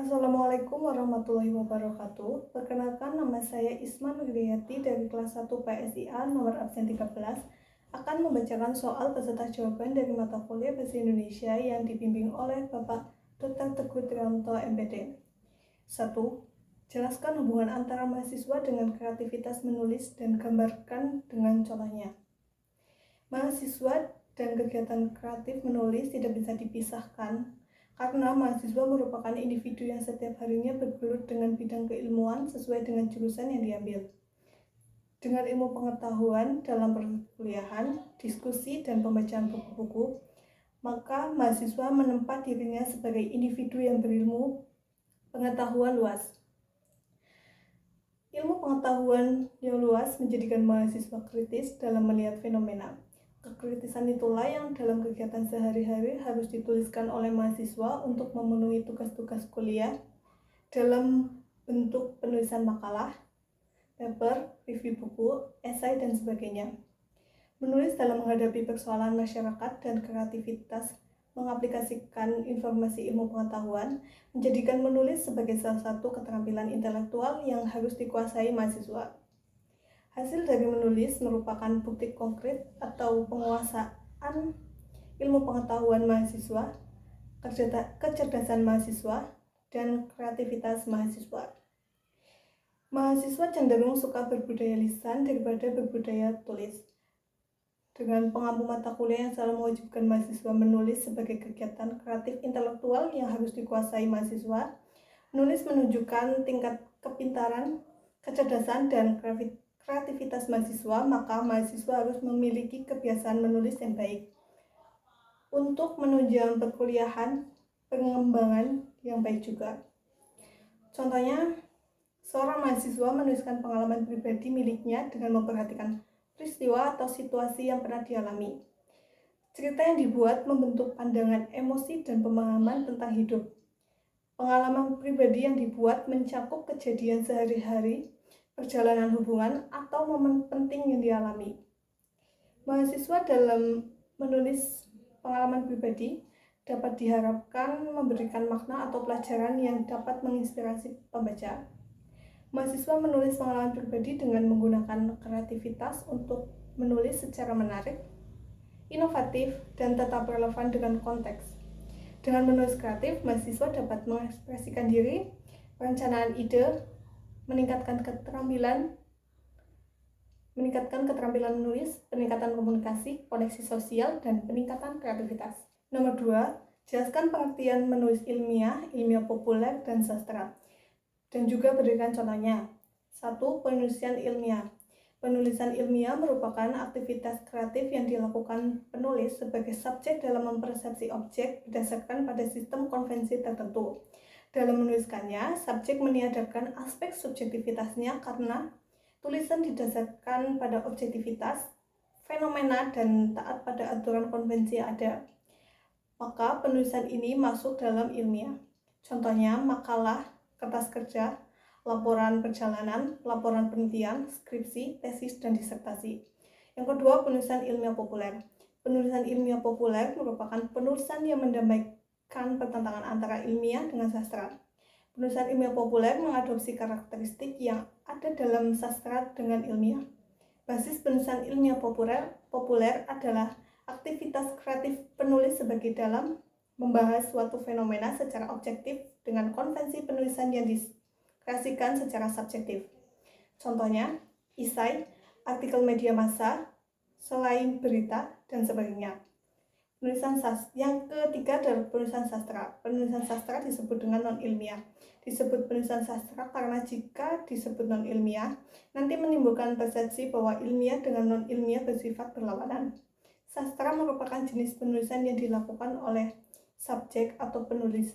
Assalamualaikum warahmatullahi wabarakatuh. Perkenalkan, nama saya Isma Nuriyati dari kelas 1 PSIA nomor absen 13 akan membacakan soal beserta jawaban dari mata kuliah Bahasa Indonesia yang dibimbing oleh Bapak Dr. Teguh Trianto MPD. 1. Jelaskan hubungan antara mahasiswa dengan kreativitas menulis dan gambarkan dengan contohnya. Mahasiswa dan kegiatan kreatif menulis tidak bisa dipisahkan karena mahasiswa merupakan individu yang setiap harinya bergelut dengan bidang keilmuan sesuai dengan jurusan yang diambil. Dengan ilmu pengetahuan dalam perkuliahan, diskusi, dan pembacaan buku-buku, maka mahasiswa menempa dirinya sebagai individu yang berilmu pengetahuan luas. Ilmu pengetahuan yang luas menjadikan mahasiswa kritis dalam melihat fenomena. Kekritisan itulah yang dalam kegiatan sehari-hari harus dituliskan oleh mahasiswa untuk memenuhi tugas-tugas kuliah dalam bentuk penulisan makalah, paper, review buku, esai, dan sebagainya. Menulis dalam menghadapi persoalan masyarakat dan kreativitas mengaplikasikan informasi ilmu pengetahuan menjadikan menulis sebagai salah satu keterampilan intelektual yang harus dikuasai mahasiswa. Hasil dari menulis merupakan bukti konkret atau penguasaan ilmu pengetahuan mahasiswa, kecerdasan mahasiswa, dan kreativitas mahasiswa. Mahasiswa cenderung suka berbudaya lisan daripada berbudaya tulis. Dengan pengampu mata kuliah yang selalu mewajibkan mahasiswa menulis sebagai kegiatan kreatif intelektual yang harus dikuasai mahasiswa, menulis menunjukkan tingkat kepintaran, kecerdasan, dan kreativitas mahasiswa, maka mahasiswa harus memiliki kebiasaan menulis yang baik untuk menunjang perkuliahan, pengembangan yang baik juga. Contohnya, seorang mahasiswa menuliskan pengalaman pribadi miliknya dengan memperhatikan peristiwa atau situasi yang pernah dialami. Cerita yang dibuat membentuk pandangan, emosi, dan pemahaman tentang hidup. Pengalaman pribadi yang dibuat mencakup kejadian sehari-hari, perjalanan hubungan, atau momen penting yang dialami. Mahasiswa dalam menulis pengalaman pribadi dapat diharapkan memberikan makna atau pelajaran yang dapat menginspirasi pembaca. Mahasiswa menulis pengalaman pribadi dengan menggunakan kreativitas untuk menulis secara menarik, inovatif, dan tetap relevan dengan konteks. Dengan menulis kreatif, mahasiswa dapat mengekspresikan diri, perencanaan ide, meningkatkan keterampilan menulis, peningkatan komunikasi, koneksi sosial, dan peningkatan kreativitas. Nomor 2, jelaskan pengertian menulis ilmiah populer, dan sastra. Dan juga berikan contohnya. 1. Penulisan ilmiah. Penulisan ilmiah merupakan aktivitas kreatif yang dilakukan penulis sebagai subjek dalam mempersepsi objek berdasarkan pada sistem konvensi tertentu. Dalam menuliskannya, subjek meniadakan aspek subjektivitasnya karena tulisan didasarkan pada objektivitas, fenomena, dan taat pada aturan konvensi yang ada. Maka penulisan ini masuk dalam ilmiah. Contohnya makalah, kertas kerja, laporan perjalanan, laporan penelitian, skripsi, tesis, dan disertasi. Yang kedua, penulisan ilmiah populer. Penulisan ilmiah populer merupakan penulisan yang mendamaikan pertentangan antara ilmiah dengan sastra. Penulisan ilmiah populer mengadopsi karakteristik yang ada dalam sastra dengan ilmiah. Basis penulisan ilmiah populer adalah aktivitas kreatif penulis sebagai dalam membahas suatu fenomena secara objektif dengan konvensi penulisan yang dikreasikan secara subjektif. Contohnya, esai, artikel media massa, selain berita, dan sebagainya. Yang ketiga adalah penulisan sastra. Penulisan sastra disebut dengan non-ilmiah. Disebut penulisan sastra karena jika disebut non-ilmiah, nanti menimbulkan persepsi bahwa ilmiah dengan non-ilmiah bersifat berlawanan. Sastra merupakan jenis penulisan yang dilakukan oleh subjek atau penulis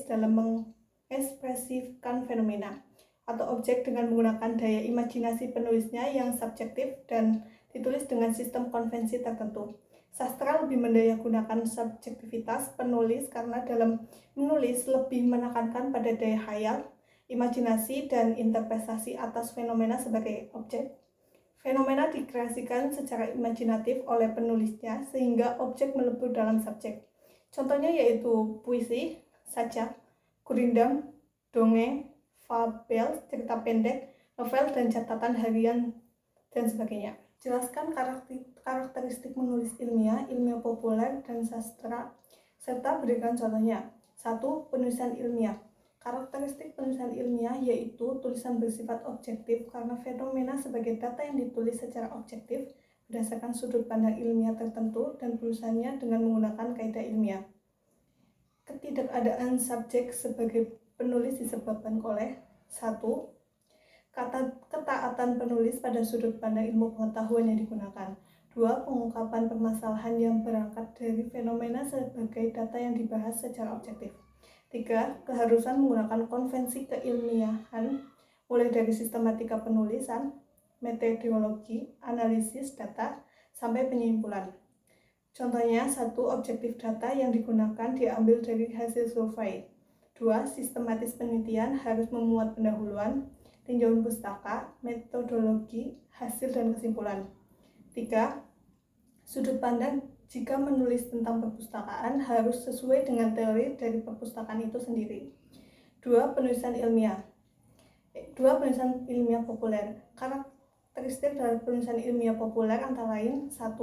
dalam mengekspresikan fenomena atau objek dengan menggunakan daya imajinasi penulisnya yang subjektif dan ditulis dengan sistem konvensi tertentu. Sastra lebih mendayagunakan subjektivitas penulis karena dalam menulis lebih menekankan pada daya khayal, imajinasi, dan interpretasi atas fenomena sebagai objek. Fenomena dikreasikan secara imajinatif oleh penulisnya sehingga objek melebur dalam subjek. Contohnya yaitu puisi, sajak, gurindam, dongeng, fabel, cerita pendek, novel, dan catatan harian, dan sebagainya. Jelaskan karakteristik menulis ilmiah, ilmiah populer, dan sastra, serta berikan contohnya. 1. Penulisan ilmiah. Karakteristik penulisan ilmiah yaitu tulisan bersifat objektif karena fenomena sebagai data yang ditulis secara objektif berdasarkan sudut pandang ilmiah tertentu dan penulisannya dengan menggunakan kaidah ilmiah. Ketidakadaan subjek sebagai penulis disebabkan oleh 1. Ketaatan penulis pada sudut pandang ilmu pengetahuan yang digunakan. 2. Pengungkapan permasalahan yang berangkat dari fenomena sebagai data yang dibahas secara objektif. 3. Keharusan menggunakan konvensi keilmiahan mulai dari sistematika penulisan, metodologi, analisis data, sampai penyimpulan. Contohnya, 1. Objektif data yang digunakan diambil dari hasil survei. 2. Sistematis penelitian harus memuat pendahuluan, tinjauan pustaka, metodologi, hasil dan kesimpulan. 3. Sudut pandang jika menulis tentang perpustakaan harus sesuai dengan teori dari perpustakaan itu sendiri. 2. Penulisan ilmiah. 2. Penulisan ilmiah populer. Karakteristik dari penulisan ilmiah populer antara lain 1.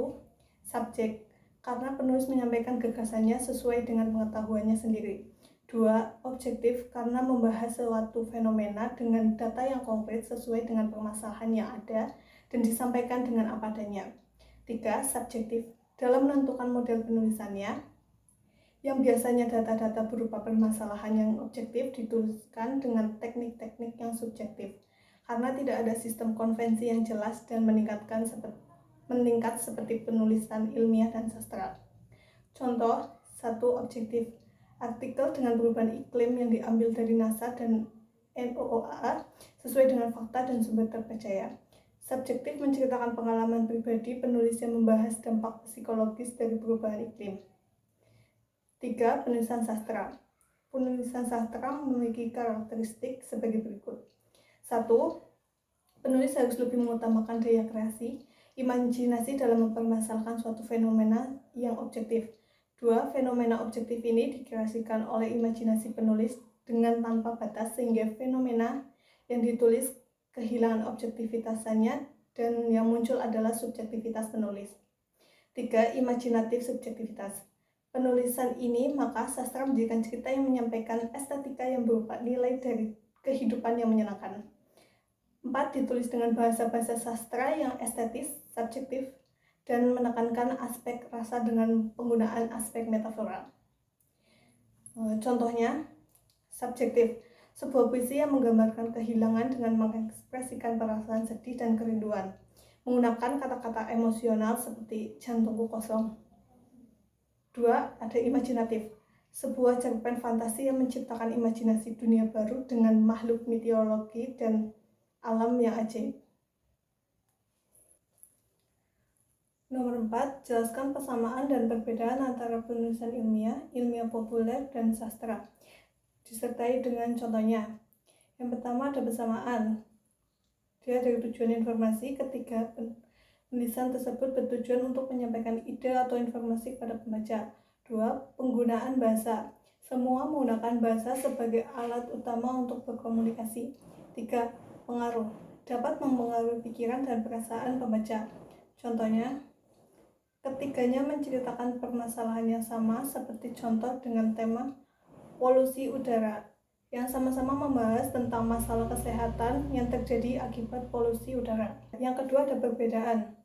Subjek, karena penulis menyampaikan gagasannya sesuai dengan pengetahuannya sendiri. 2. Objektif, karena membahas suatu fenomena dengan data yang konkret sesuai dengan permasalahan yang ada dan disampaikan dengan apa adanya. 3. Subjektif, dalam menentukan model penulisannya, yang biasanya data-data berupa permasalahan yang objektif dituliskan dengan teknik-teknik yang subjektif, karena tidak ada sistem konvensi yang jelas dan meningkat seperti penulisan ilmiah dan sastra. Contoh, 1. Objektif, artikel dengan perubahan iklim yang diambil dari NASA dan NOAA sesuai dengan fakta dan sumber terpercaya. Subjektif, menceritakan pengalaman pribadi penulis yang membahas dampak psikologis dari perubahan iklim. 3. Penulisan sastra. Penulisan sastra memiliki karakteristik sebagai berikut. 1. Penulis harus lebih mengutamakan daya kreasi, imajinasi dalam mempermasalahkan suatu fenomena yang objektif. 2. Fenomena objektif ini dikreasikan oleh imajinasi penulis dengan tanpa batas sehingga fenomena yang ditulis kehilangan objektivitasnya dan yang muncul adalah subjektivitas penulis. 3. Imajinatif subjektivitas. Penulisan ini maka sastra menjadikan cerita yang menyampaikan estetika yang berupa nilai dari kehidupan yang menyenangkan. 4. Ditulis dengan bahasa-bahasa sastra yang estetis, subjektif, dan menekankan aspek rasa dengan penggunaan aspek metafora. Contohnya, subjektif, sebuah puisi yang menggambarkan kehilangan dengan mengekspresikan perasaan sedih dan kerinduan, menggunakan kata-kata emosional seperti jantungku kosong. 2. Ada imajinatif, sebuah cerpen fantasi yang menciptakan imajinasi dunia baru dengan makhluk mitologi dan alam yang ajaib. Nomor 4. Jelaskan persamaan dan perbedaan antara penulisan ilmiah, ilmiah populer, dan sastra, disertai dengan contohnya. Yang pertama ada persamaan. Dia dari tujuan informasi ketika penulisan tersebut bertujuan untuk menyampaikan ide atau informasi kepada pembaca. 2. Penggunaan bahasa. Semua menggunakan bahasa sebagai alat utama untuk berkomunikasi. 3. Pengaruh. Dapat mempengaruhi pikiran dan perasaan pembaca. Contohnya, ketiganya menceritakan permasalahan yang sama seperti contoh dengan tema polusi udara, yang sama-sama membahas tentang masalah kesehatan yang terjadi akibat polusi udara. Yang kedua ada perbedaan.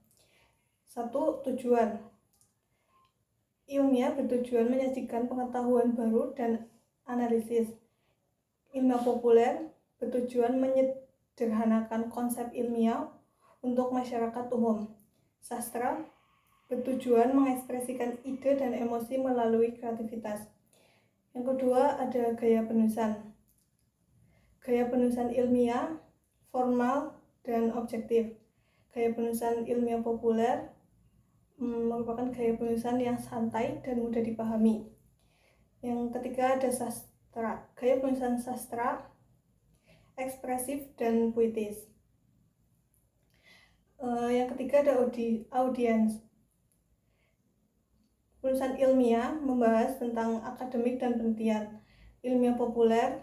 1. Tujuan. Ilmiah bertujuan menyajikan pengetahuan baru dan analisis. Ilmiah populer bertujuan menyederhanakan konsep ilmiah untuk masyarakat umum. Sastra bertujuan mengekspresikan ide dan emosi melalui kreativitas. Yang kedua ada gaya penulisan. Gaya penulisan ilmiah, formal, dan objektif. Gaya penulisan ilmiah populer merupakan gaya penulisan yang santai dan mudah dipahami. Yang ketiga ada sastra. Gaya penulisan sastra, ekspresif dan puitis. Yang ketiga ada audiens. Penulisan ilmiah membahas tentang akademik dan penelitian. ilmiah populer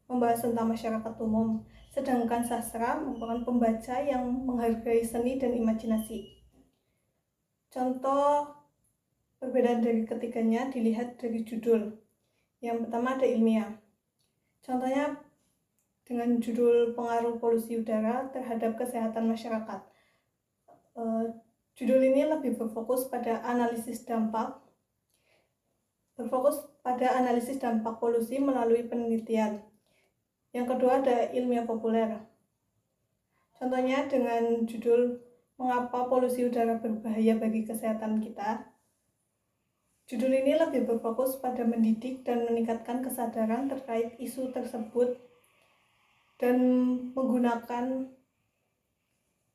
membahas tentang masyarakat umum, sedangkan sastra merupakan pembaca yang menghargai seni dan imajinasi. Contoh perbedaan dari ketiganya dilihat dari judul. Yang pertama ada ilmiah. Contohnya dengan judul pengaruh polusi udara terhadap kesehatan masyarakat. Judul ini lebih berfokus pada analisis dampak polusi melalui penelitian. Yang kedua ada ilmiah populer. Contohnya dengan judul mengapa polusi udara berbahaya bagi kesehatan kita. Judul ini lebih berfokus pada mendidik dan meningkatkan kesadaran terkait isu tersebut dan menggunakan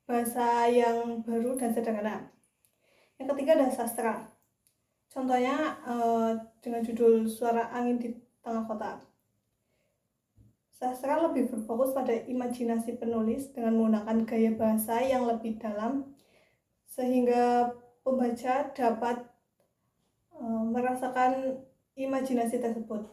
bahasa yang baru dan sederhana. Yang ketiga adalah sastra. Contohnya dengan judul Suara Angin di Tengah Kota. Sastra lebih berfokus pada imajinasi penulis dengan menggunakan gaya bahasa yang lebih dalam sehingga pembaca dapat merasakan imajinasi tersebut.